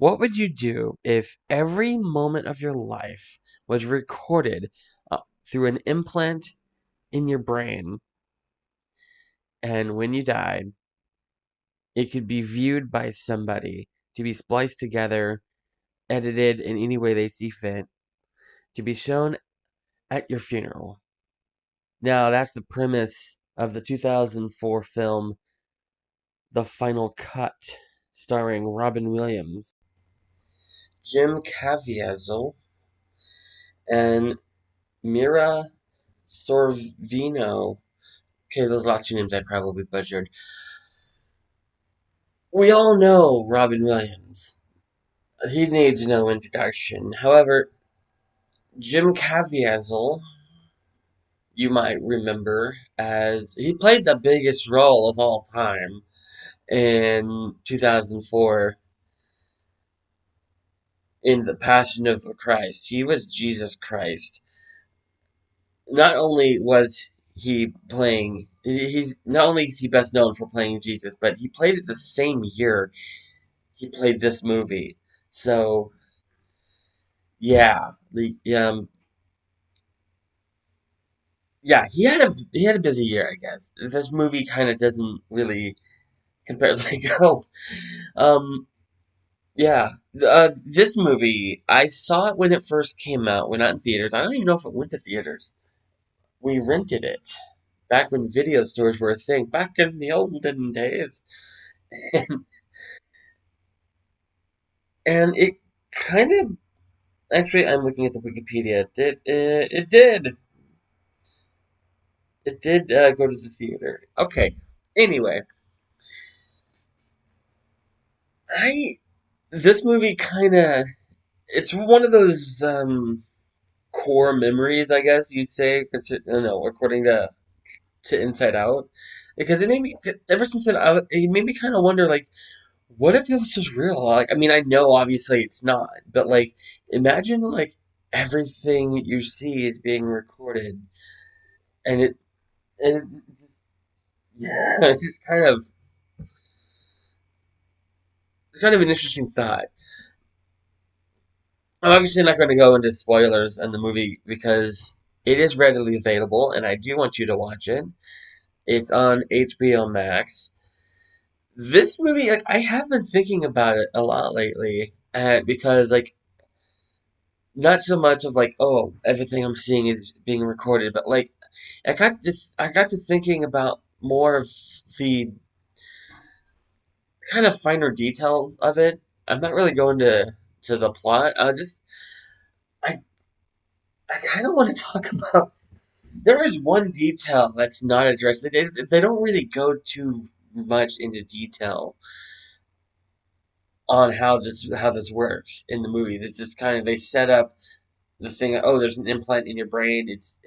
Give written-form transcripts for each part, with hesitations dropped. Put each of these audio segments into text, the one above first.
What would you do if every moment of your life was recorded through an implant in your brain, and when you died, it could be viewed by somebody to be spliced together, edited in any way they see fit, to be shown at your funeral? Now, that's the premise of the 2004 film The Final Cut, starring Robin Williams, Jim Caviezel, and Mira Sorvino. Okay, those last two names I probably butchered. We all know Robin Williams. He needs no introduction. However, Jim Caviezel, you might remember, as he played the biggest role of all time in 2004 in The Passion of the Christ. He was Jesus Christ. Not only was he playing, he's not only is he best known for playing Jesus, but he played it the same year he played this movie. So yeah, yeah, he had a busy year, I guess. This movie kind of doesn't really compare as I go. Um, yeah, this movie I saw it when it first came out. We're not in theaters. I don't even know if it went to theaters. We rented it back when video stores were a thing, back in the olden days, and, and it kind of actually I'm looking at the Wikipedia. It did go to the theater. Okay. Anyway, I this movie kind of it's one of those core memories, I guess you'd say. No, according to Inside Out, because it made me ever since it made me kind of wonder, like, what if this was real? Like, I mean, I know obviously it's not, but like, imagine like everything you see is being recorded, and it yeah, it's kind of an interesting thought. I'm obviously not going to go into spoilers on the movie because it is readily available, and I do want you to watch it. It's on HBO Max. This movie, like, I have been thinking about it a lot lately, because like not so much of like, oh, everything I'm seeing is being recorded, but like I got to thinking about more of the kind of finer details of it. I'm not really going to the plot. I I kind of want to talk about. There is one detail that's not addressed. They don't really go too much into detail on how this works in the movie. It's just kind of they set up the thing. Oh, there's an implant in your brain. It's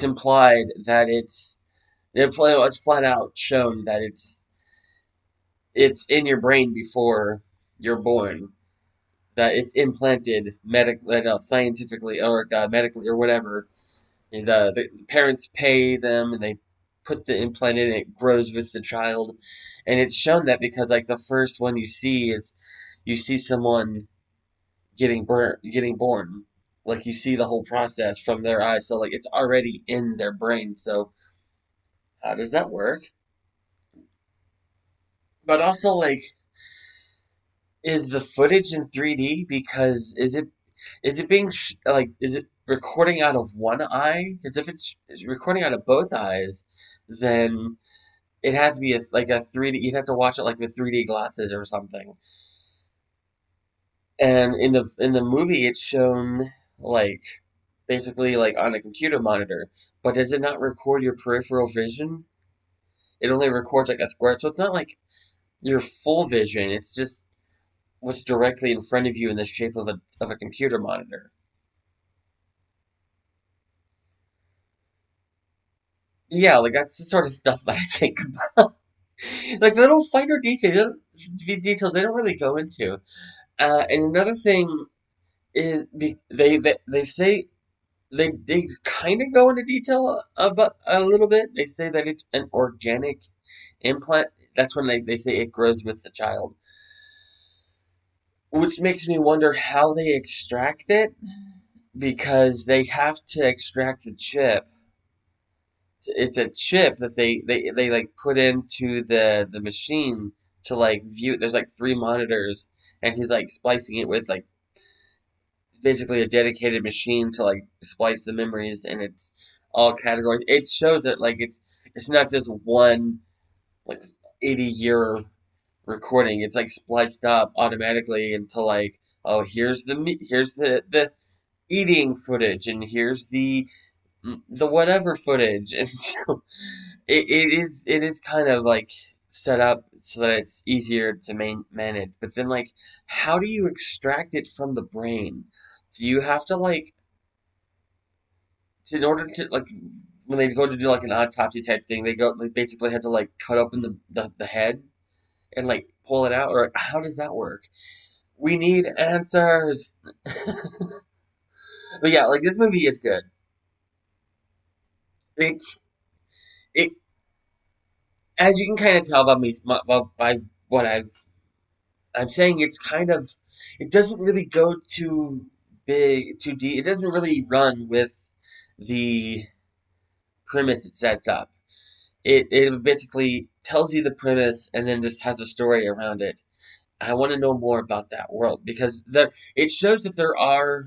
implied that it's flat out shown that it's in your brain before you're born. That it's implanted scientifically or medically or whatever. And the parents pay them and they put the implant in. It grows with the child, and it's shown that because like the first one you see someone getting born. Like you see the whole process from their eyes. So like it's already in their brain. So how does that work? But also like is the footage in 3D? Because is it being like is it recording out of one eye? Because if it's recording out of both eyes, then it has to be like a 3D. You'd have to watch it like with 3D glasses or something. And in the movie, it's shown like basically like on a computer monitor. But does it not record your peripheral vision? It only records like a square, so it's not like your full vision. It's just what's directly in front of you in the shape of a computer monitor. Yeah, like that's the sort of stuff that I think about. Like the little finer details they don't really go into. And another thing is they say they kind of go into detail about a little bit. They say that it's an organic implant. That's when they say it grows with the child, which makes me wonder how they extract it because they have to extract the chip. It's a chip that they like put into the machine to like view. There's like three monitors, and he's like splicing it with like basically a dedicated machine to like splice the memories, and it's all categories. It shows that like it's not just one like 80-year recording. It's like spliced up automatically into like, oh, here's the eating footage, and here's the whatever footage, and so it is kind of like set up so that it's easier to manage. But then like, how do you extract it from the brain? Do you have to like, in order to like, when they go to do like an autopsy type thing, they go like basically have to like cut open the head and like pull it out, or how does that work? We need answers. But yeah, like this movie is good. It's it as you can kind of tell by me by what I'm saying. It's kind of, it doesn't really go too big, too deep. It doesn't really run with the premise it sets up. It basically tells you the premise and then just has a story around it. I want to know more about that world because it shows that there are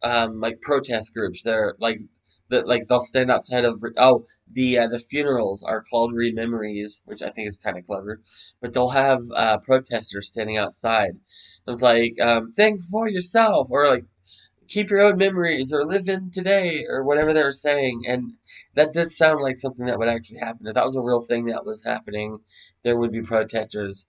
like protest groups. They're like that, like they'll stand outside of, oh, the funerals are called Rememories, which I think is kind of clever. But they'll have protesters standing outside. It's like, think for yourself, or like keep your own memories, or live in today, or whatever they were saying. And that does sound like something that would actually happen. If that was a real thing that was happening, there would be protesters.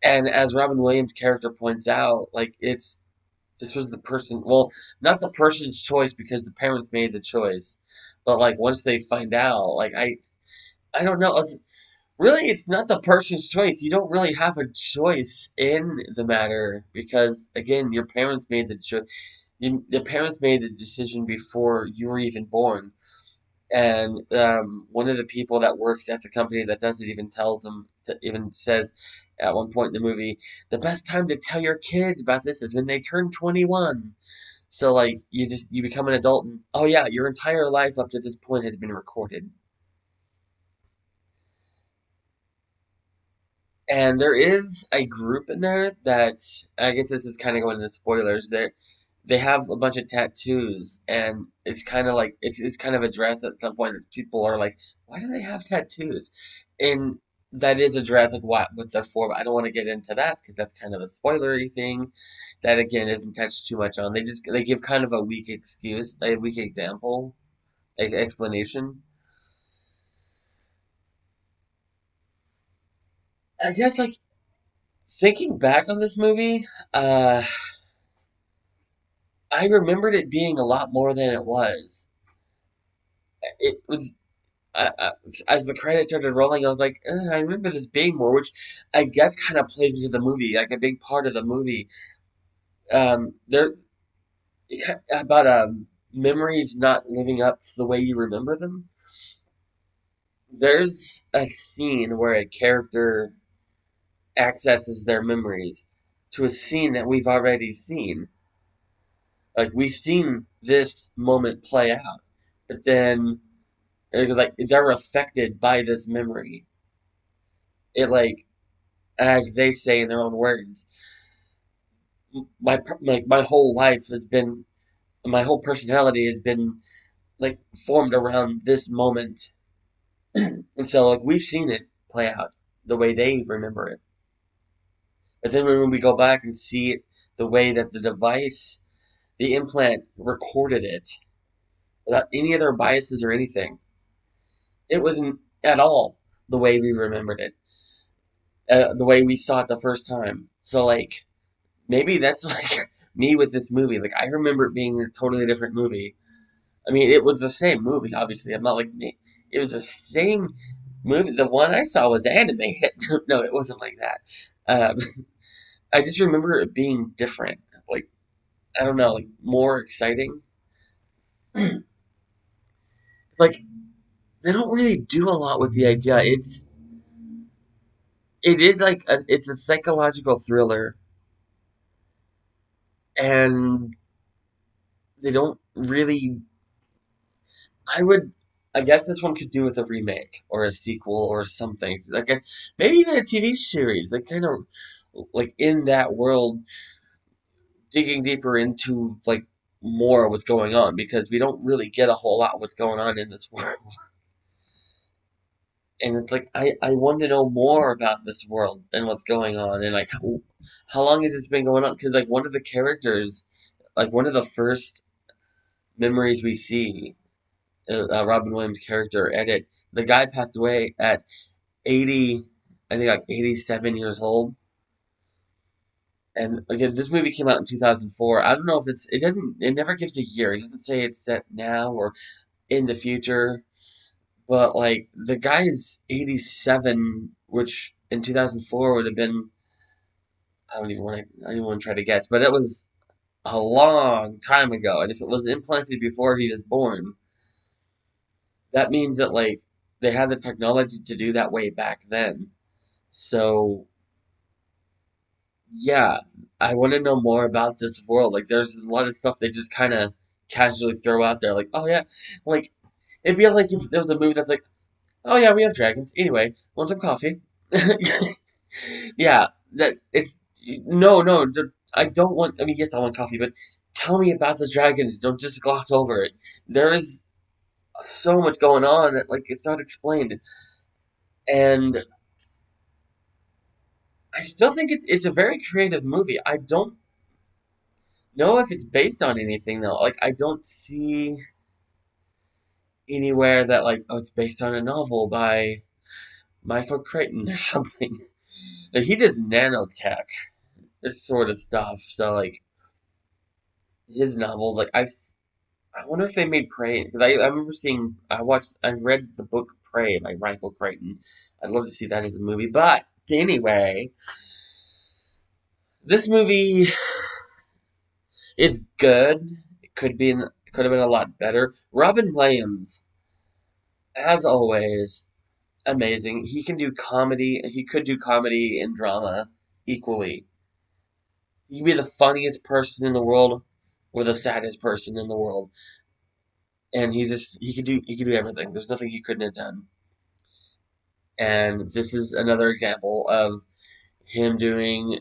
And as Robin Williams' character points out, like this was the person, well, not the person's choice because the parents made the choice, but like once they find out, like I don't know, really it's not the person's choice. You don't really have a choice in the matter because again, your parents made the choice. The parents made the decision before you were even born. And one of the people that works at the company that does it even tells them, even says at one point in the movie, the best time to tell your kids about this is when they turn 21. So like you become an adult, and oh yeah, your entire life up to this point has been recorded. And there is a group in there that, I guess this is kind of going into spoilers. They have a bunch of tattoos, and it's kind of like it's kind of addressed at some point. People are like, why do they have tattoos? And that is addressed, like what they're for. But I don't want to get into that because that's kind of a spoilery thing. That again isn't touched too much on. They give kind of a weak excuse, a weak example, explanation. I guess like thinking back on this movie, I remembered it being a lot more than it was. It was as the credits started rolling, I was like, I remember this being more, which I guess kind of plays into the movie, like a big part of the movie. There about memories not living up to the way you remember them. There's a scene where a character accesses their memories to a scene that we've already seen. Like we've seen this moment play out, but then it was like they're affected by this memory. It like, as they say in their own words, my whole life has been, my whole personality has been like formed around this moment, and so like we've seen it play out the way they remember it. But then when we go back and see it, the way that the device, the implant recorded it without any other biases or anything, it wasn't at all the way we remembered it, the way we saw it the first time. So like maybe that's like me with this movie. Like I remember it being a totally different movie. I mean, it was the same movie. Obviously, I'm not like it was the same movie. The one I saw was animated. No, it wasn't like that. Um, I just remember it being different. Like I don't know, like more exciting. Like they don't really do a lot with the idea. It is like it's a psychological thriller and they don't really. I would. I guess this one could do with a remake or a sequel or something. Like maybe even a TV series. Like kind of like in that world, digging deeper into like more what's going on because we don't really get a whole lot what's going on in this world. And it's like I want to know more about this world and what's going on and like how long has this been going on? Because like one of the characters, like one of the first memories we see, Robin Williams' character edit, the guy passed away at 80, I think like 87 years old. And again, this movie came out in 2004. I don't know if it never gives a year. It doesn't say it's set now or in the future. But like the guy is 87, which in 2004 would have been, I don't even want to try to guess, but it was a long time ago. And if it was implanted before he was born, that means that like they had the technology to do that way back then. So yeah, I want to know more about this world. Like there's a lot of stuff they just kind of casually throw out there. Like, oh yeah, like it'd be like if there was a movie that's like, oh yeah, we have dragons. Anyway, want some coffee? Yeah, that it's no. I don't want. I mean, yes, I want coffee, but tell me about the dragons. Don't just gloss over it. There is so much going on that like it's not explained, and I still think it's a very creative movie. I don't know if it's based on anything though. Like I don't see anywhere that like oh it's based on a novel by Michael Crichton or something. Like, he does nanotech, this sort of stuff. So like his novels, like I wonder if they made Prey because I remember I read the book Prey by Michael Crichton. I'd love to see that as a movie. But anyway, this movie it's good. It could have been a lot better. Robin Williams, as always, amazing. He can do comedy. He could do comedy and drama equally. He could be the funniest person in the world or the saddest person in the world. And he could do everything. There's nothing he couldn't have done. And this is another example of him doing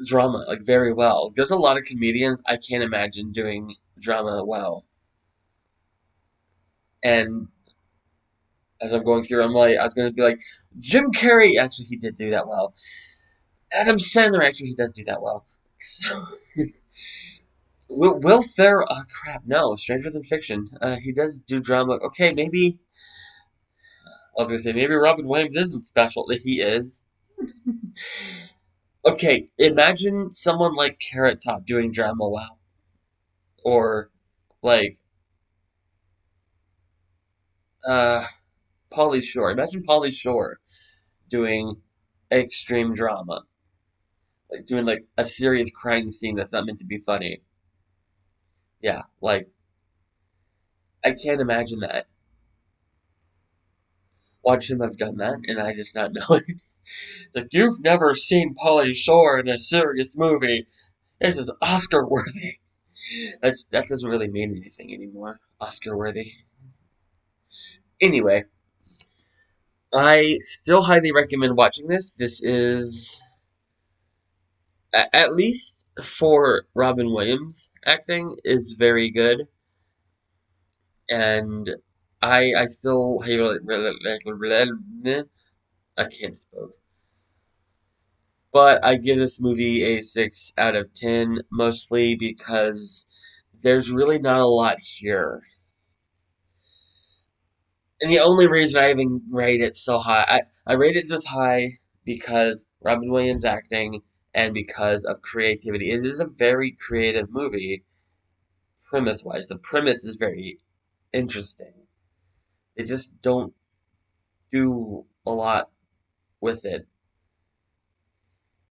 drama like very well. There's a lot of comedians I can't imagine doing drama well. And as I'm going through, I was going to be like, Jim Carrey. Actually, he did do that well. Adam Sandler. Actually, he does do that well. So, Will Ferrell. Oh crap! No, Stranger Than Fiction. He does do drama. Okay, maybe I was gonna say maybe Robin Williams isn't special. He is. Okay, imagine someone like Carrot Top doing drama well, or like uh Pauly Shore. Imagine Pauly Shore doing extreme drama, like doing like a serious crime scene that's not meant to be funny. Yeah, like I can't imagine that. Watch him have done that, and I just not know it. It's like you've never seen Pauly Shore in a serious movie. This is Oscar worthy. That doesn't really mean anything anymore. Oscar worthy. Anyway, I still highly recommend watching this. This is at least for Robin Williams acting is very good, and I still I can't spoke, but I give this movie a 6 out of 10, mostly because there's really not a lot here. And the only reason I even rate it so high, I rate it this high because Robin Williams acting and because of creativity. It is a very creative movie, premise wise. The premise is very interesting. They just don't do a lot with it.